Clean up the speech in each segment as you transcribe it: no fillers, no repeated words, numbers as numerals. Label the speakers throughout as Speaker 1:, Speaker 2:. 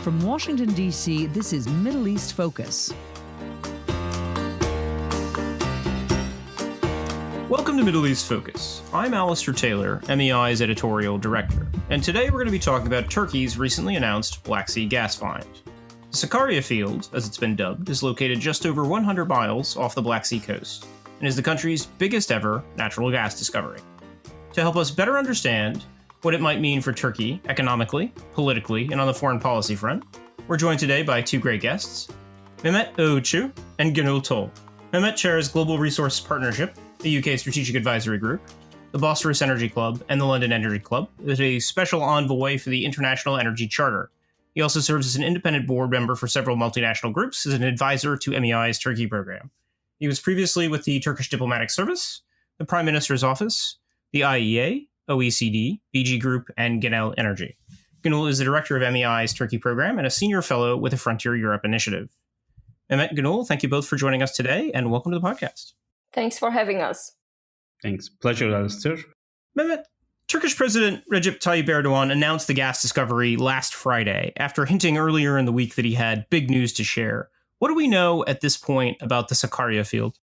Speaker 1: From Washington, D.C., this is Middle East Focus.
Speaker 2: Welcome to Middle East Focus. I'm Alistair Taylor, MEI's editorial director, and today we're going to be talking about Turkey's recently announced Black Sea gas find. The Sakarya field, as it's been dubbed, is located just over 100 miles off the Black Sea coast, and is the country's biggest ever natural gas discovery. To help us better understand what it might mean for Turkey economically, politically, and on the foreign policy front, we're joined today by two great guests, Mehmet Öğütçü and Gonul. Mehmet chairs Global Resource Partnership, the UK Strategic Advisory Group, the Bosphorus Energy Club, and the London Energy Club, is a special envoy for the International Energy Charter. He also serves as an independent board member for several multinational groups as an advisor to MEI's Turkey program. He was previously with the Turkish Diplomatic Service, the Prime Minister's Office, the IEA, OECD, BG Group, and Genel Energy. Gonul is the director of MEI's Turkey program and a senior fellow with the Frontier Europe Initiative. Mehmet, Gonul, thank you both for joining us today, and welcome to the podcast.
Speaker 3: Thanks for having us.
Speaker 4: Thanks. Pleasure, Alistair.
Speaker 2: Mehmet, Turkish President Recep Tayyip Erdogan announced the gas discovery last Friday after hinting earlier in the week that he had big news to share. What do we know at this point about the Sakarya field?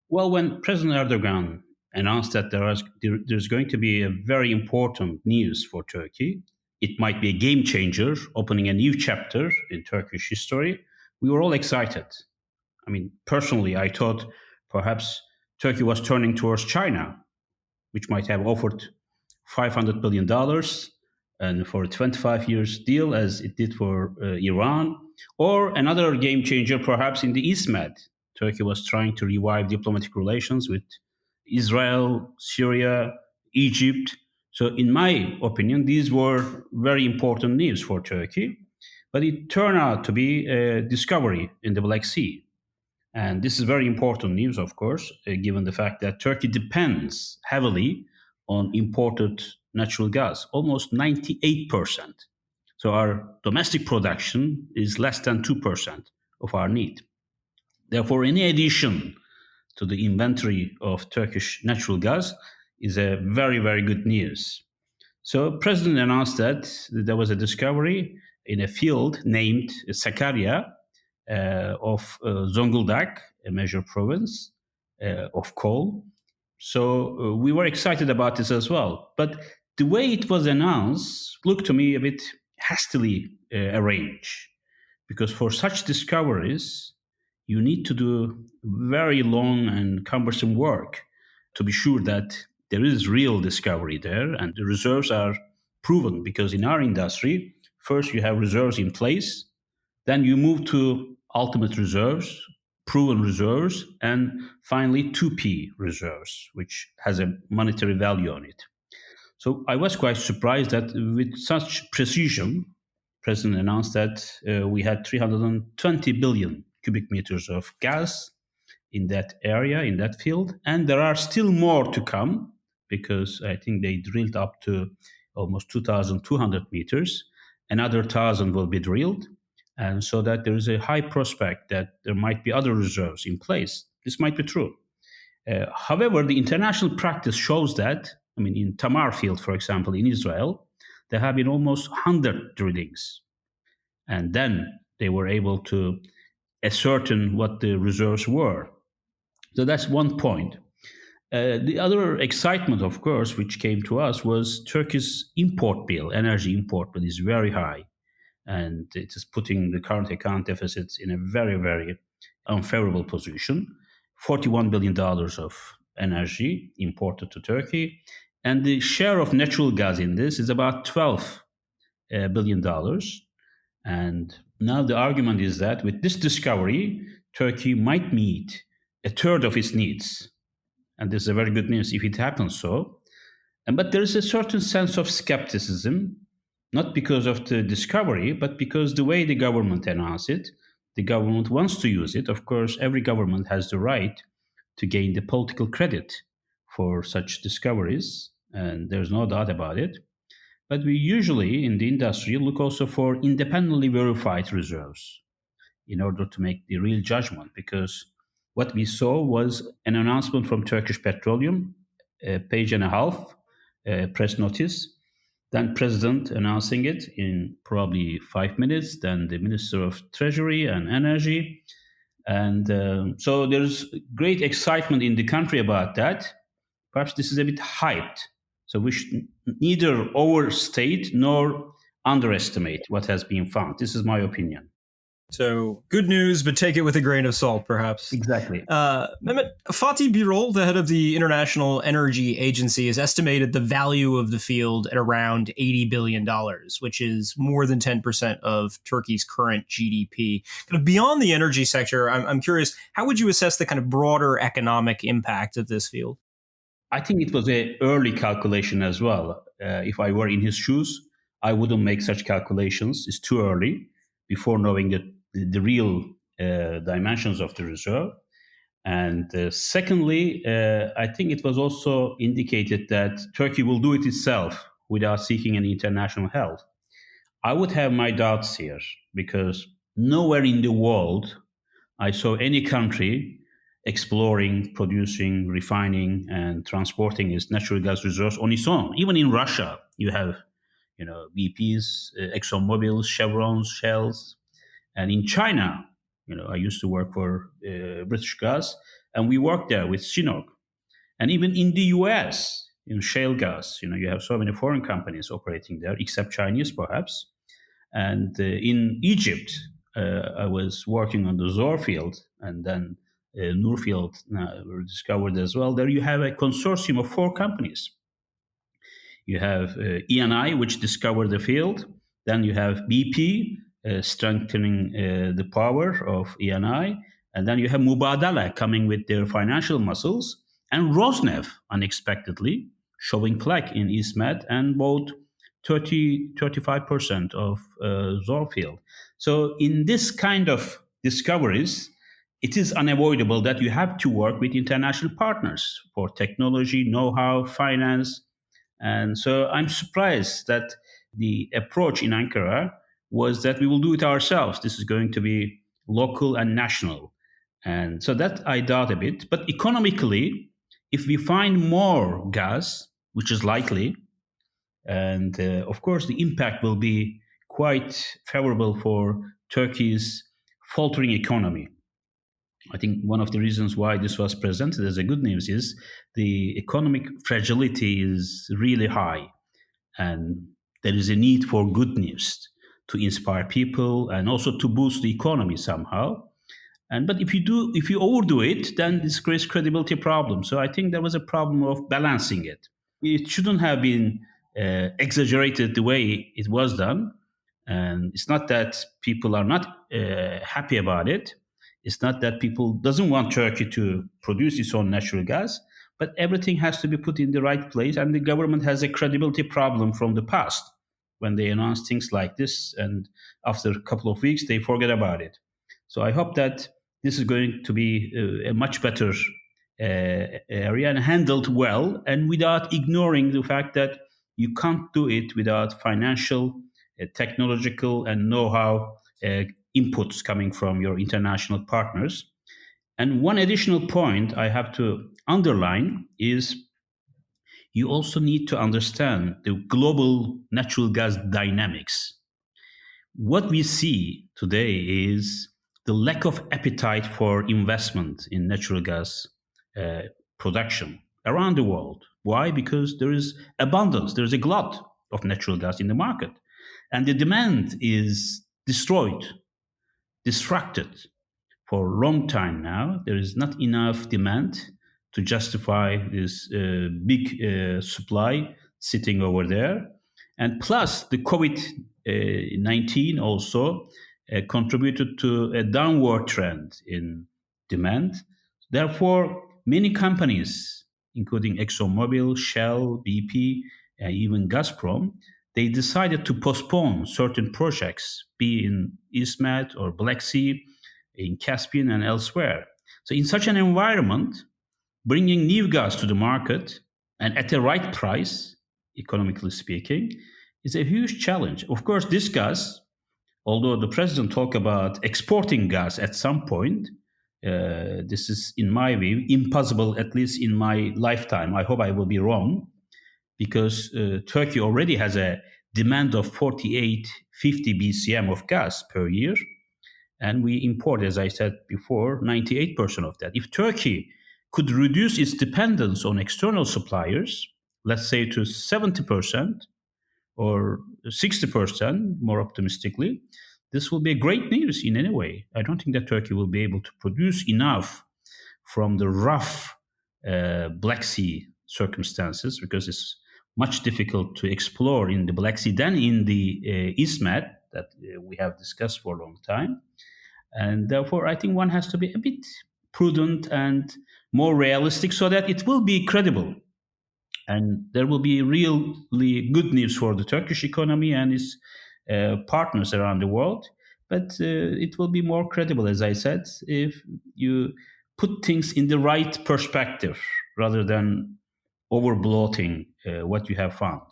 Speaker 4: Well, when President Erdogan announced that there's going to be a very important news for Turkey, it might be a game changer, opening a new chapter in Turkish history, we were all excited. I mean, personally, I thought perhaps Turkey was turning towards China, which might have offered $500 billion and for a 25 years deal as it did for Iran, or another game changer perhaps in the East Med. Turkey was trying to revive diplomatic relations with Israel, Syria, Egypt. So in my opinion, these were very important news for Turkey, but it turned out to be a discovery in the Black Sea. And this is very important news, of course, given the fact that Turkey depends heavily on imported natural gas, almost 98%. So our domestic production is less than 2% of our need. Therefore, any addition to the inventory of Turkish natural gas is a very, very good news. So President announced that there was a discovery in a field named Sakarya, of Zonguldak, a major province of coal. So we were excited about this as well. But the way it was announced looked to me a bit hastily arranged, because for such discoveries, you need to do very long and cumbersome work to be sure that there is real discovery there and the reserves are proven. Because in our industry, first you have reserves in place, then you move to ultimate reserves, proven reserves, and finally 2P reserves, which has a monetary value on it. So I was quite surprised that with such precision, President announced that we had 320 billion cubic meters of gas in that area, in that field, and there are still more to come, because I think they drilled up to almost 2,200 meters. Another 1,000 will be drilled. And so that there is a high prospect that there might be other reserves in place. This might be true. However, the international practice shows that, I mean, in Tamar field, for example, in Israel, there have been almost 100 drillings. And then they were able to ascertain what the reserves were. So that's one point. The other excitement, of course, which came to us was Turkey's import bill, energy import bill is very high. And it is putting the current account deficits in a very, very unfavorable position. $41 billion of energy imported to Turkey. And the share of natural gas in this is about $12 billion. And now the argument is that with this discovery, Turkey might meet a third of its needs. And this is a very good news if it happens so. But there is a certain sense of skepticism, not because of the discovery, but because the way the government announced it, the government wants to use it. Of course, every government has the right to gain the political credit for such discoveries, and there's no doubt about it. But we usually, in the industry, look also for independently verified reserves in order to make the real judgment, because what we saw was an announcement from Turkish Petroleum, a page and a half press notice, then President announcing it in probably 5 minutes, then the Minister of Treasury and Energy. And so there's great excitement in the country about that. Perhaps this is a bit hyped. So we should neither overstate nor underestimate what has been found. This is my opinion.
Speaker 2: So good news, but take it with a grain of salt, perhaps.
Speaker 4: Exactly.
Speaker 2: Mehmet, Fatih Birol, the head of the International Energy Agency, has estimated the value of the field at around $80 billion, which is more than 10% of Turkey's current GDP. Kind of beyond the energy sector, I'm curious, how would you assess the kind of broader economic impact of this field?
Speaker 4: I think it was an early calculation as well. If I were in his shoes, I wouldn't make such calculations. It's too early before knowing the real dimensions of the reserve. And secondly, I think it was also indicated that Turkey will do it itself without seeking any international help. I would have my doubts here because nowhere in the world I saw any country exploring, producing, refining, and transporting its natural gas reserves on its own. Even in Russia, you have, BPs, ExxonMobil, Chevrons, Shells, and in China, I used to work for British Gas, and we worked there with CNOOC. And even in the US, in shale gas, you have so many foreign companies operating there, except Chinese, perhaps. And in Egypt, I was working on the Zohr field, and then Nur field were discovered as well. There you have a consortium of 4 companies. You have Eni, which discovered the field. Then you have BP, strengthening the power of Eni. And then you have Mubadala coming with their financial muscles. And Rosneft, unexpectedly, showing flag in East Med and bought 35% of Zohr field. So in this kind of discoveries, it is unavoidable that you have to work with international partners for technology, know-how, finance. And so I'm surprised that the approach in Ankara was that we will do it ourselves. This is going to be local and national. And so that I doubt a bit. But economically, if we find more gas, which is likely, and of course, the impact will be quite favorable for Turkey's faltering economy. I think one of the reasons why this was presented as a good news is the economic fragility is really high. And there is a need for good news to inspire people and also to boost the economy somehow. But if you overdo it, then this creates credibility problem. So I think there was a problem of balancing it. It shouldn't have been exaggerated the way it was done. And it's not that people are not happy about it. It's not that people doesn't want Turkey to produce its own natural gas, but everything has to be put in the right place. And the government has a credibility problem from the past when they announce things like this. And after a couple of weeks, they forget about it. So I hope that this is going to be a much better area and handled well and without ignoring the fact that you can't do it without financial, technological, and know-how inputs coming from your international partners. And one additional point I have to underline is you also need to understand the global natural gas dynamics. What we see today is the lack of appetite for investment in natural gas production around the world. Why? Because there is abundance, there is a glut of natural gas in the market. And the demand is destroyed, distracted for a long time now. There is not enough demand to justify this big supply sitting over there. And plus, the COVID-19 also contributed to a downward trend in demand. Therefore, many companies, including ExxonMobil, Shell, BP, and even Gazprom, they decided to postpone certain projects, be in East Med or Black Sea, in Caspian and elsewhere. So in such an environment, bringing new gas to the market and at the right price, economically speaking, is a huge challenge. Of course, this gas, although the president talked about exporting gas at some point, this is, in my view, impossible, at least in my lifetime. I hope I will be wrong. because Turkey already has a demand of 48, 50 BCM of gas per year. And we import, as I said before, 98% of that. If Turkey could reduce its dependence on external suppliers, let's say to 70% or 60%, more optimistically, this will be great news in any way. I don't think that Turkey will be able to produce enough from the rough Black Sea circumstances, because it's much difficult to explore in the Black Sea than in the Isthmus that we have discussed for a long time. And therefore, I think one has to be a bit prudent and more realistic so that it will be credible. And there will be really good news for the Turkish economy and its partners around the world. But it will be more credible, as I said, if you put things in the right perspective rather than over-bloating what you have found.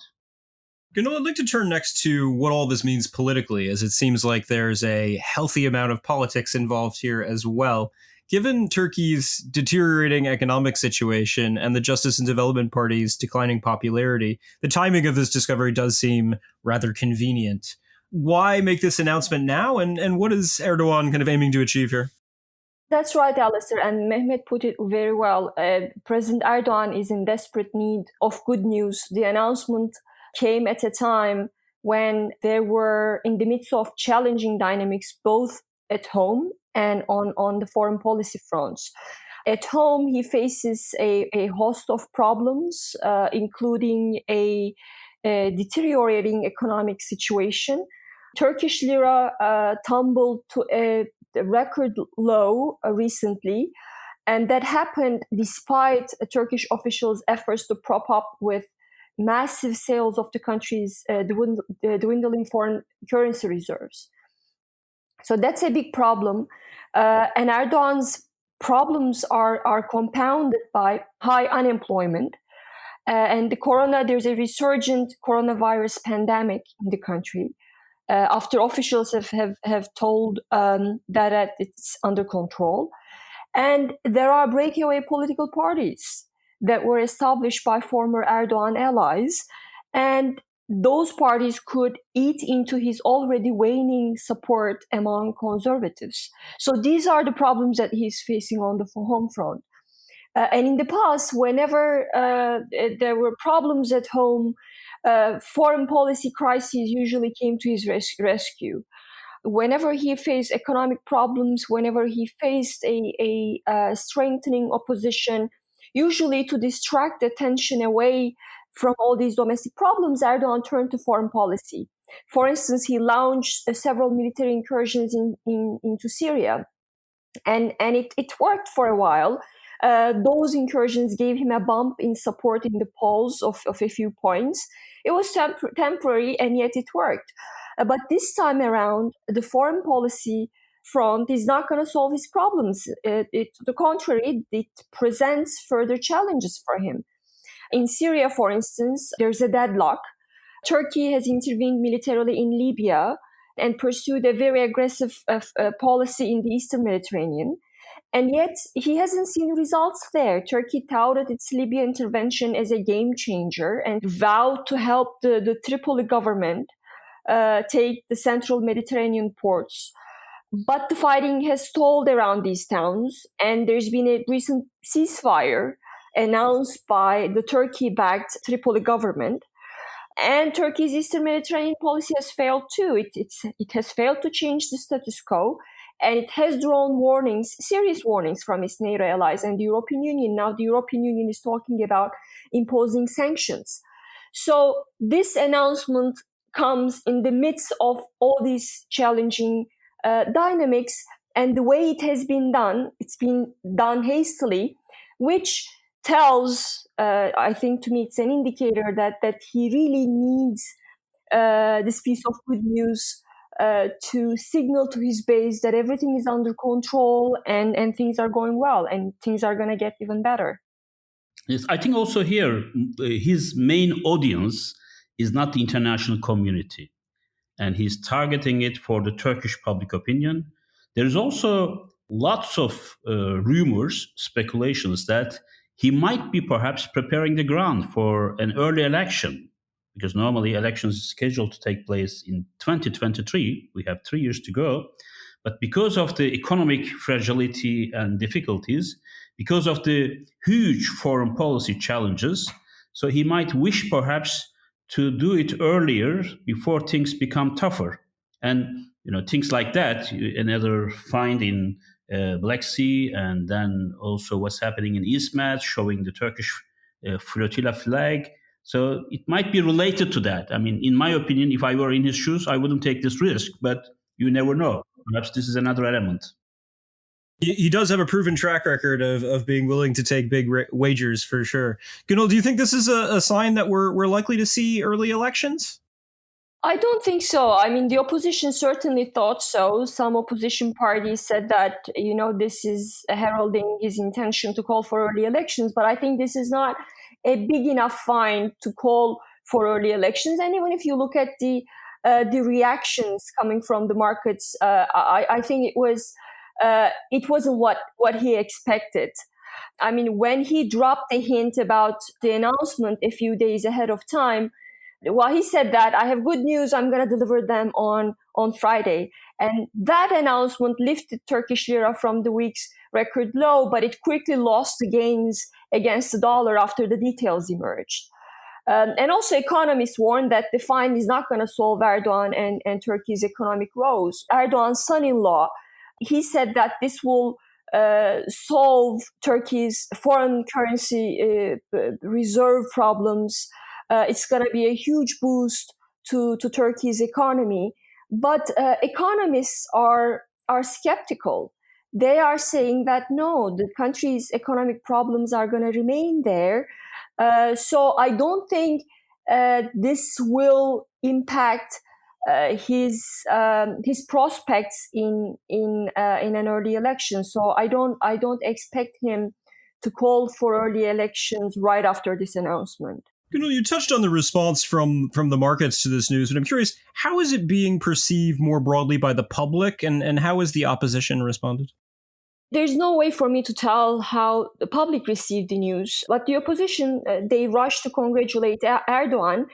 Speaker 2: Gonul, I'd like to turn next to what all this means politically, as it seems like there's a healthy amount of politics involved here as well. Given Turkey's deteriorating economic situation and the Justice and Development Party's declining popularity, the timing of this discovery does seem rather convenient. Why make this announcement now, and what is Erdogan kind of aiming to achieve here?
Speaker 3: That's right, Alistair, and Mehmet put it very well. President Erdogan is in desperate need of good news. The announcement came at a time when there were in the midst of challenging dynamics, both at home and on the foreign policy fronts. At home, he faces a host of problems, including a deteriorating economic situation. Turkish lira tumbled to a record low recently, and that happened despite Turkish officials' efforts to prop up with massive sales of the country's dwindling foreign currency reserves. So that's a big problem. And Erdogan's problems are compounded by high unemployment. And there's a resurgent coronavirus pandemic in the country. After officials have told that it's under control. And there are breakaway political parties that were established by former Erdogan allies. And those parties could eat into his already waning support among conservatives. So these are the problems that he's facing on the home front. And in the past, whenever there were problems at home, foreign policy crises usually came to his rescue. Whenever he faced economic problems, whenever he faced a strengthening opposition, usually to distract attention away from all these domestic problems, Erdogan turned to foreign policy. For instance, he launched several military incursions into Syria, and it worked for a while. Those incursions gave him a bump in support in the polls of a few points. It was temporary, and yet it worked. But this time around, the foreign policy front is not going to solve his problems. To the contrary, it presents further challenges for him. In Syria, for instance, there's a deadlock. Turkey has intervened militarily in Libya and pursued a very aggressive policy in the Eastern Mediterranean. And yet, he hasn't seen results there. Turkey touted its Libya intervention as a game changer and vowed to help the Tripoli government take the central Mediterranean ports. But the fighting has stalled around these towns, and there's been a recent ceasefire announced by the Turkey-backed Tripoli government. And Turkey's Eastern Mediterranean policy has failed too. It has failed to change the status quo, and it has drawn serious warnings from its NATO allies and the European Union. Now the European Union is talking about imposing sanctions. So this announcement comes in the midst of all these challenging dynamics, and the way it has been done, it's been done hastily, which tells, I think to me, it's an indicator that he really needs this piece of good news to signal to his base that everything is under control and things are going well and things are going to get even better.
Speaker 4: Yes, I think also here, his main audience is not the international community, and he's targeting it for the Turkish public opinion. There's also lots of rumors, speculations that he might be perhaps preparing the ground for an early election, because normally elections are scheduled to take place in 2023. We have 3 years to go. But because of the economic fragility and difficulties, because of the huge foreign policy challenges, so he might wish perhaps to do it earlier before things become tougher. And things like that, another find in Black Sea, and then also what's happening in East Med, showing the Turkish flotilla flag. So it might be related to that. I mean, in my opinion, if I were in his shoes, I wouldn't take this risk, but you never know. Perhaps this is another element.
Speaker 2: He does have a proven track record of being willing to take big wagers, for sure. Gonul, do you think this is a sign that we're likely to see early elections?
Speaker 3: I don't think so. I mean, the opposition certainly thought so. Some opposition parties said that, this is heralding his intention to call for early elections. But I think this is not a big enough find to call for early elections. And even if you look at the reactions coming from the markets, I think it wasn't what he expected. I mean, when he dropped the hint about the announcement a few days ahead of time, well, he said that I have good news, I'm going to deliver them on Friday. And that announcement lifted Turkish lira from the week's record low, but it quickly lost the gains against the dollar after the details emerged. And also economists warned that the fine is not going to solve Erdogan and Turkey's economic woes. Erdogan's son-in-law, he said that this will solve Turkey's foreign currency reserve problems. It's going to be a huge boost to Turkey's economy. But economists are skeptical. They are saying that no, the country's economic problems are going to remain there. So I don't think this will impact his prospects in an early election. So I don't expect him to call for early elections right after this announcement.
Speaker 2: You touched on the response from the markets to this news, but I'm curious, how is it being perceived more broadly by the public, and how has the opposition responded?
Speaker 3: There's no way for me to tell how the public received the news, but the opposition, they rushed to congratulate Erdogan.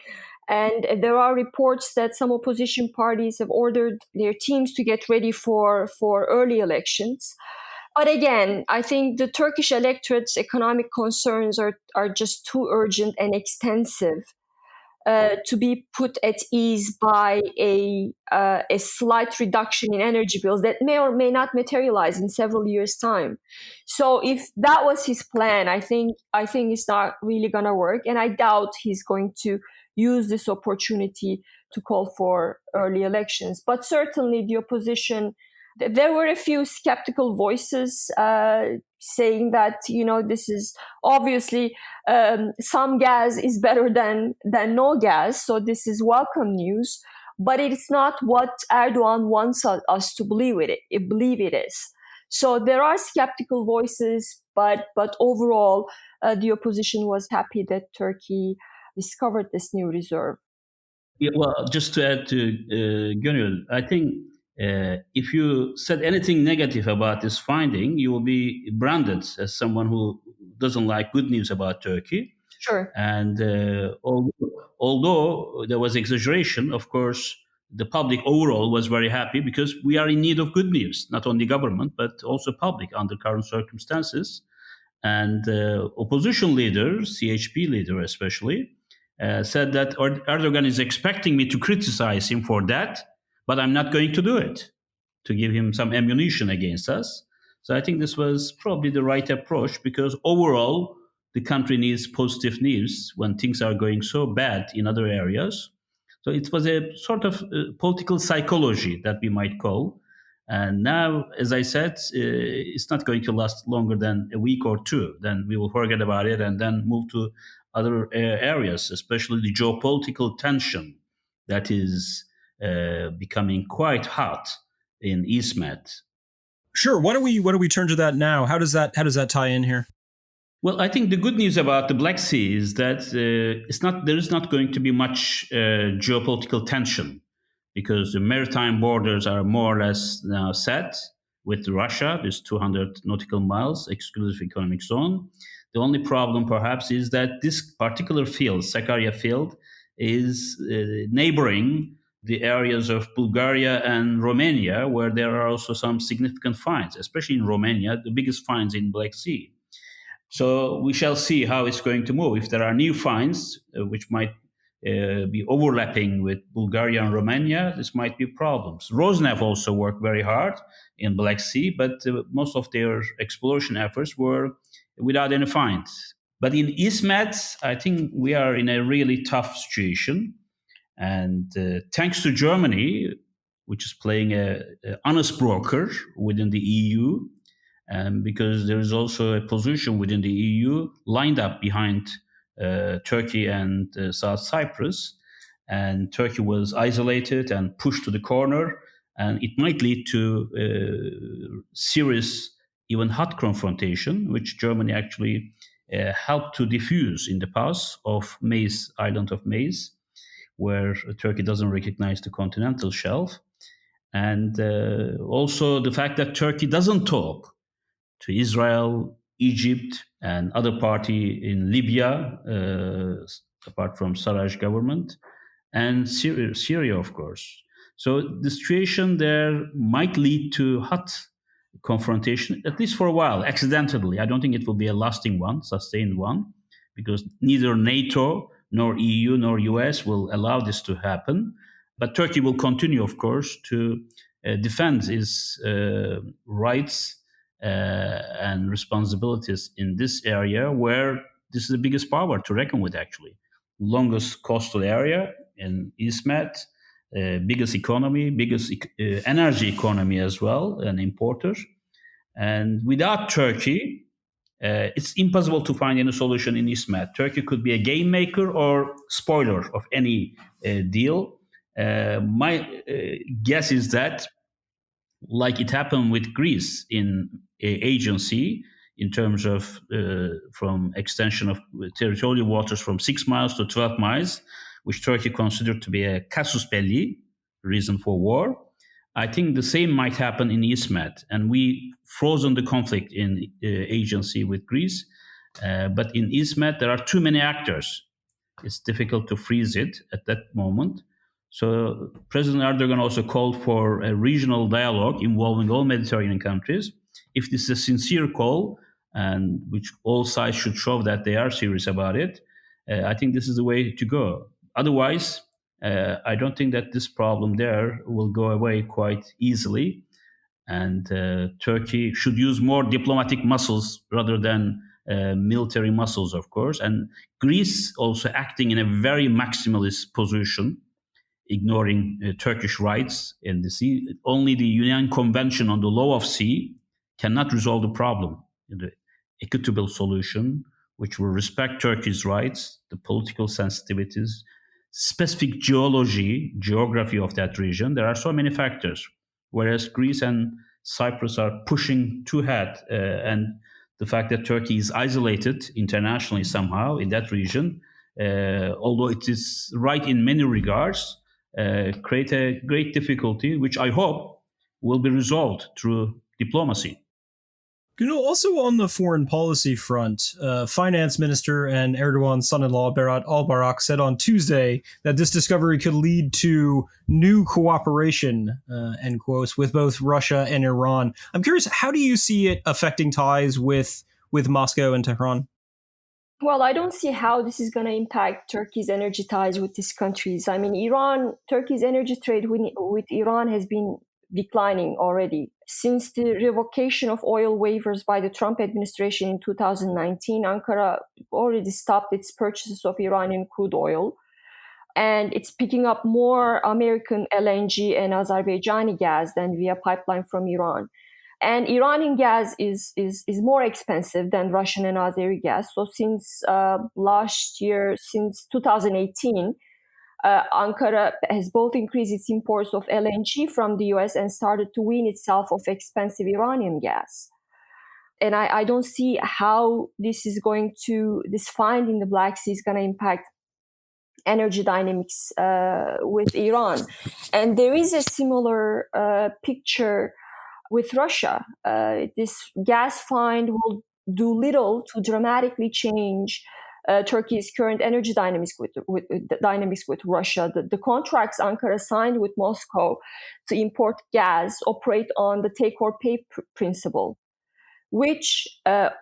Speaker 3: And there are reports that some opposition parties have ordered their teams to get ready for early elections. But again, I think the Turkish electorate's economic concerns are just too urgent and extensive to be put at ease by a slight reduction in energy bills that may or may not materialize in several years' time. So if that was his plan, I think it's not really going to work. And I doubt he's going to use this opportunity to call for early elections. But certainly the opposition, there were a few skeptical voices saying that, this is obviously some gas is better than no gas. So this is welcome news, but it's not what Erdogan wants us to believe it is. So there are skeptical voices, but overall, the opposition was happy that Turkey discovered this new reserve.
Speaker 4: Yeah, well, just to add to Gönül, I think if you said anything negative about this finding, you will be branded as someone who doesn't like good news about Turkey.
Speaker 3: Sure.
Speaker 4: And although there was exaggeration, of course, the public overall was very happy because we are in need of good news, not only government, but also public under current circumstances. And opposition leader, CHP leader especially, said that Erdogan is expecting me to criticize him for that, but I'm not going to do it, to give him some ammunition against us. So I think this was probably the right approach, because overall, the country needs positive news when things are going so bad in other areas. So it was a sort of political psychology that we might call. And now, as I said, it's not going to last longer than a week or two. Then we will forget about it and then move to other areas, especially the geopolitical tension that is becoming quite hot in East Med.
Speaker 2: Sure. Why don't we turn to that now? How does that tie in here?
Speaker 4: Well, I think the good news about the Black Sea is that there is not going to be much geopolitical tension, because the maritime borders are more or less now set with Russia. There's 200 nautical miles exclusive economic zone. The only problem, perhaps, is that this particular field, Sakarya field, is neighboring the areas of Bulgaria and Romania, where there are also some significant finds, especially in Romania, the biggest finds in Black Sea. So we shall see how it's going to move. If there are new finds, which might be overlapping with Bulgaria and Romania, this might be problems. Rosneft also worked very hard in Black Sea, but most of their exploration efforts were without any finds. But in ISMET, I think we are in a really tough situation. And thanks to Germany, which is playing a honest broker within the EU, because there is also a position within the EU lined up behind Turkey and South Cyprus. And Turkey was isolated and pushed to the corner, and it might lead to serious, even hot confrontation, which Germany actually helped to diffuse in the past of Mays, island of Mays, where Turkey doesn't recognize the continental shelf. And also the fact that Turkey doesn't talk to Israel, Egypt, and other party in Libya, apart from Sarraj government, and Syria, of course. So the situation there might lead to hot confrontation, at least for a while, accidentally. I don't think it will be a lasting one, sustained one, because neither NATO nor EU nor US will allow this to happen. But Turkey will continue, of course, to defend its rights and responsibilities in this area, where this is the biggest power to reckon with, actually. Longest coastal area in EastMed, biggest economy, biggest energy economy as well, an importer. And without Turkey, it's impossible to find any solution in EastMed. Turkey could be a game maker or spoiler of any deal. My guess is that, like it happened with Greece in agency, in terms of from extension of territorial waters from 6 miles to 12 miles, which Turkey considered to be a casus belli, reason for war. I think the same might happen in EastMed, and we frozen the conflict in agency with Greece. But in EastMed, there are too many actors. It's difficult to freeze it at that moment. So President Erdogan also called for a regional dialogue involving all Mediterranean countries. If this is a sincere call, and which all sides should show that they are serious about it, I think this is the way to go. Otherwise, I don't think that this problem there will go away quite easily. And Turkey should use more diplomatic muscles rather than military muscles, of course. And Greece also acting in a very maximalist position, ignoring Turkish rights in the sea. Only the UN Convention on the Law of Sea cannot resolve the problem. The equitable solution, which will respect Turkey's rights, the political sensitivities, specific geography of that region. There are so many factors, whereas Greece and Cyprus are pushing too hard, and the fact that Turkey is isolated internationally somehow in that region, although it is right in many regards, create a great difficulty, which I hope will be resolved through diplomacy.
Speaker 2: Also on the foreign policy front, Finance Minister and Erdogan's son-in-law Berat Albayrak said on Tuesday that this discovery could lead to new cooperation, end quotes, with both Russia and Iran. I'm curious, how do you see it affecting ties with Moscow and Tehran?
Speaker 3: Well, I don't see how this is going to impact Turkey's energy ties with these countries. I mean, Turkey's energy trade with Iran has been declining already. Since the revocation of oil waivers by the Trump administration in 2019, Ankara already stopped its purchases of Iranian crude oil. And it's picking up more American LNG and Azerbaijani gas than via pipeline from Iran. And Iranian gas is more expensive than Russian and Azeri gas. So since last year, since 2018, Ankara has both increased its imports of LNG from the US and started to wean itself of expensive Iranian gas. And I don't see how this find in the Black Sea is going to impact energy dynamics with Iran. And there is a similar picture with Russia. This gas find will do little to dramatically change Turkey's current energy dynamics with Russia. The contracts Ankara signed with Moscow to import gas operate on the take or pay principle, which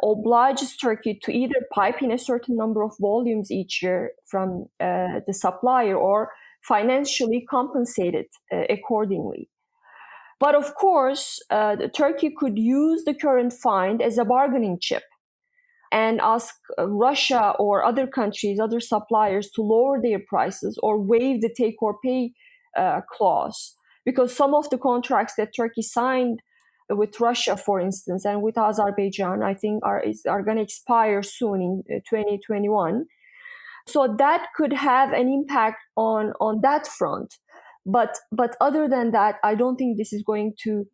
Speaker 3: obliges Turkey to either pipe in a certain number of volumes each year from the supplier or financially compensate it accordingly. But of course, Turkey could use the current find as a bargaining chip and ask Russia or other countries, other suppliers to lower their prices or waive the take or pay clause. Because some of the contracts that Turkey signed with Russia, for instance, and with Azerbaijan, I think are going to expire soon in 2021. So that could have an impact on that front. But other than that, I don't think this is going to,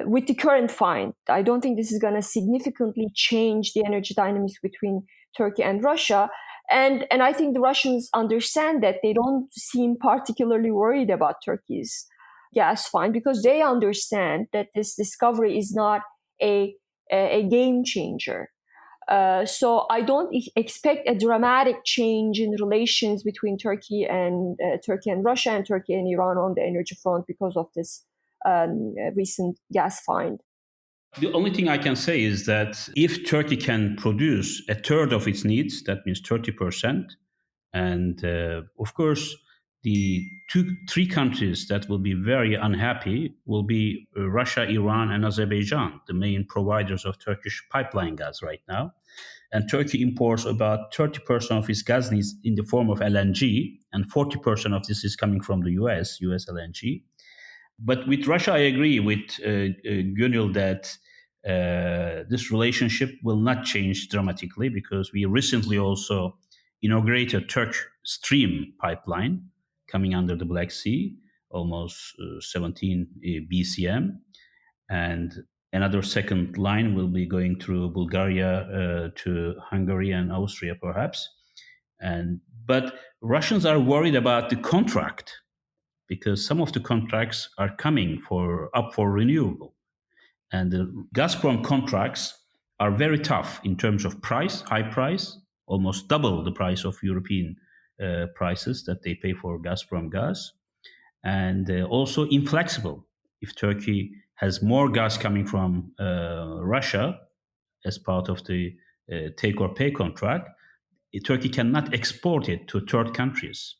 Speaker 3: with the current find, I don't think this is going to significantly change the energy dynamics between Turkey and Russia. And I think the Russians understand that. They don't seem particularly worried about Turkey's gas find because they understand that this discovery is not a game changer. So I don't expect a dramatic change in relations between Turkey and Russia and Turkey and Iran on the energy front because of this recent gas find.
Speaker 4: The only thing I can say is that if Turkey can produce a third of its needs, that means 30%, and of course, the three countries that will be very unhappy will be Russia, Iran, and Azerbaijan, the main providers of Turkish pipeline gas right now. And Turkey imports about 30% of its gas needs in the form of LNG, and 40% of this is coming from the US LNG. But with Russia, I agree with Gonul that this relationship will not change dramatically because we recently also inaugurated Turk Stream pipeline coming under the Black Sea, almost 17 BCM. And another second line will be going through Bulgaria to Hungary and Austria, perhaps. But Russians are worried about the contract because some of the contracts are coming up for renewal. And the Gazprom contracts are very tough in terms of price, high price, almost double the price of European prices that they pay for Gazprom gas, and also inflexible. If Turkey has more gas coming from Russia as part of the take or pay contract, Turkey cannot export it to third countries.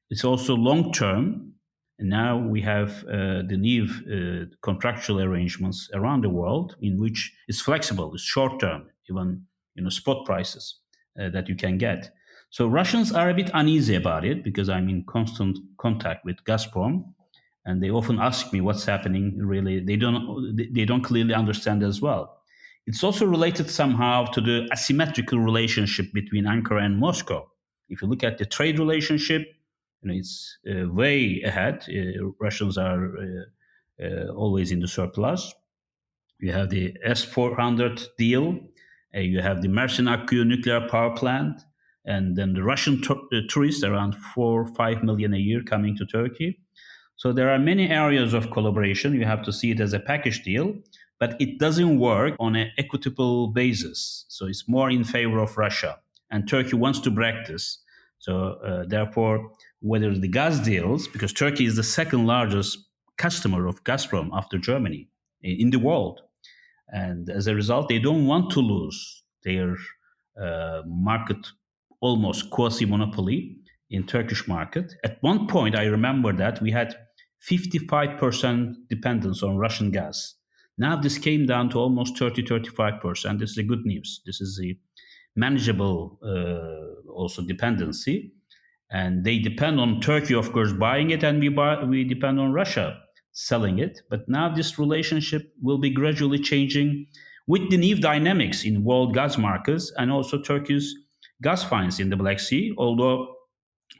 Speaker 4: It's also long term. And now we have the new contractual arrangements around the world in which it's flexible, it's short term, even spot prices that you can get. So Russians are a bit uneasy about it because I'm in constant contact with Gazprom, and they often ask me what's happening. Really, they don't clearly understand as well. It's also related somehow to the asymmetrical relationship between Ankara and Moscow. If you look at the trade relationship, it's way ahead. Russians are always in the surplus. You have the S-400 deal. You have the Mersin Akkuyu nuclear power plant. And then the Russian tourists, around 4 or 5 million a year coming to Turkey. So there are many areas of collaboration. You have to see it as a package deal, but it doesn't work on an equitable basis. So it's more in favor of Russia. And Turkey wants to break this. So therefore, whether the gas deals, because Turkey is the second largest customer of Gazprom after Germany in the world. And as a result, they don't want to lose their market, almost quasi-monopoly in Turkish market. At one point, I remember that we had 55% dependence on Russian gas. Now this came down to almost 30-35%. This is a good news. This is a manageable also dependency. And they depend on Turkey, of course, buying it, and we depend on Russia selling it. But now this relationship will be gradually changing with the new dynamics in world gas markets and also Turkey's gas finds in the Black Sea, although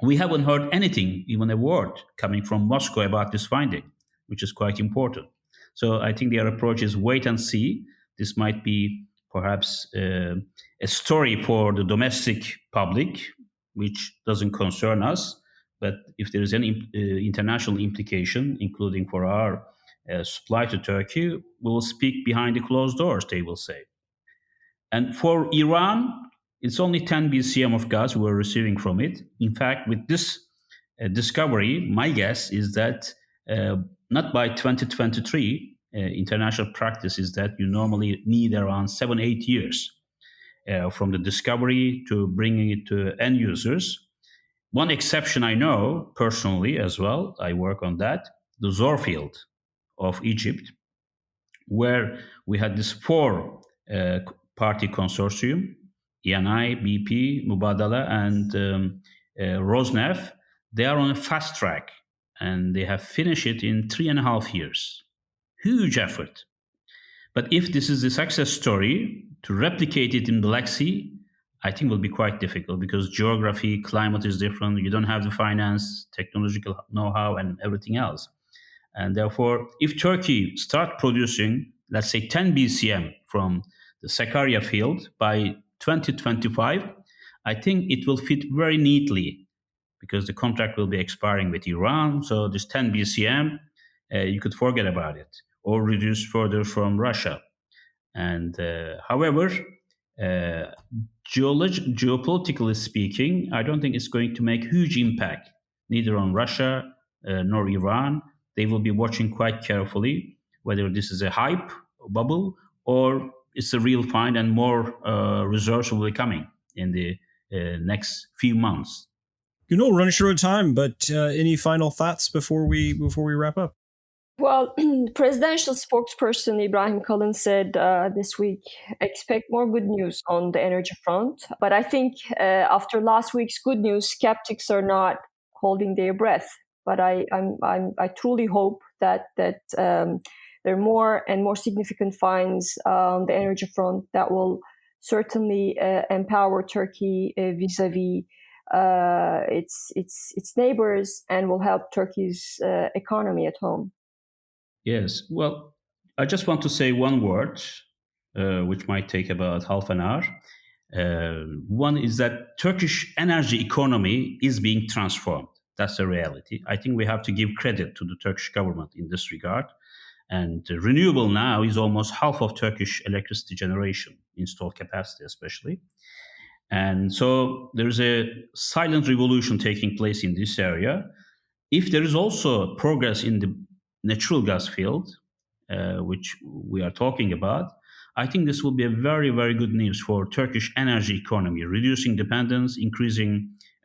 Speaker 4: we haven't heard anything, even a word, coming from Moscow about this finding, which is quite important. So I think their approach is wait and see. This might be perhaps a story for the domestic public, which doesn't concern us. But if there is any international implication, including for our supply to Turkey, we will speak behind the closed doors, they will say. And for Iran, it's only 10 BCM of gas we're receiving from it. In fact, with this discovery, my guess is that not by 2023, international practice is that you normally need around 7-8 years from the discovery to bringing it to end users. One exception I know personally as well, I work on that, the Zohr field of Egypt, where we had this four-party consortium, ENI, BP, Mubadala, and Rosneft. They are on a fast track, and they have finished it in 3.5 years. Huge effort. But if this is the success story, to replicate it in Black Sea, I think will be quite difficult because geography, climate is different. You don't have the finance, technological know-how, and everything else. And therefore, if Turkey start producing, let's say 10 BCM from the Sakarya field by 2025, I think it will fit very neatly because the contract will be expiring with Iran. So this 10 BCM, you could forget about it or reduce further from Russia. And however, geopolitically speaking, I don't think it's going to make huge impact, neither on Russia nor Iran. They will be watching quite carefully whether this is a hype, a bubble, or it's a real find and more reserves will be coming in the next few months.
Speaker 2: Gonul, running short of time, but any final thoughts before we wrap up?
Speaker 3: Well, presidential spokesperson Ibrahim Kalın said this week, expect more good news on the energy front. But I think after last week's good news, skeptics are not holding their breath. But I truly hope that there are more and more significant finds on the energy front that will certainly empower Turkey vis-a-vis its neighbors and will help Turkey's economy at home.
Speaker 4: Yes. Well, I just want to say one word, which might take about half an hour. One is that Turkish energy economy is being transformed. That's the reality. I think we have to give credit to the Turkish government in this regard. And renewable now is almost half of Turkish electricity generation, installed capacity especially. And so there's a silent revolution taking place in this area. If there is also progress in the natural gas field, which we are talking about, I think this will be a very, very good news for Turkish energy economy, reducing dependence,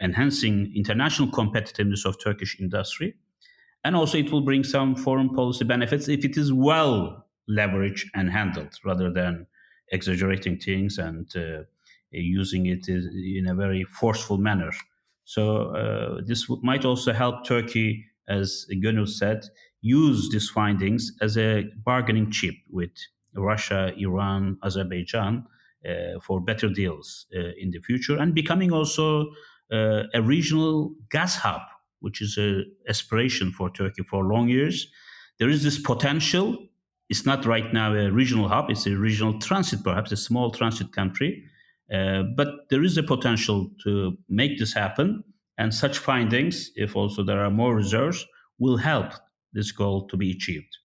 Speaker 4: enhancing international competitiveness of Turkish industry. And also it will bring some foreign policy benefits if it is well leveraged and handled rather than exaggerating things and using it in a very forceful manner. So this might also help Turkey, as Gonul said, use these findings as a bargaining chip with Russia, Iran, Azerbaijan for better deals in the future, and becoming also a regional gas hub, which is an aspiration for Turkey for long years. There is this potential. It's not right now a regional hub. It's a regional transit, perhaps a small transit country. But there is a potential to make this happen. And such findings, if also there are more reserves, will help this goal to be achieved.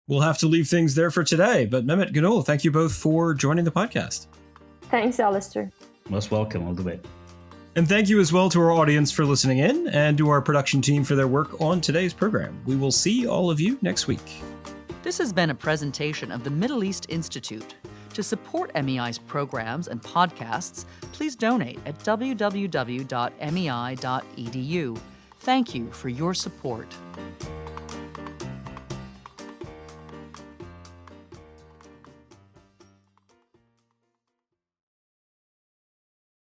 Speaker 2: We'll have to leave things there for today. But Mehmet, Gonul, thank you both for joining the podcast.
Speaker 3: Thanks, Alistair.
Speaker 4: Most welcome. All the way.
Speaker 2: And thank you as well to our audience for listening in and to our production team for their work on today's program. We will see all of you next week.
Speaker 1: This has been a presentation of the Middle East Institute. To support MEI's programs and podcasts, please donate at www.mei.edu. Thank you for your support.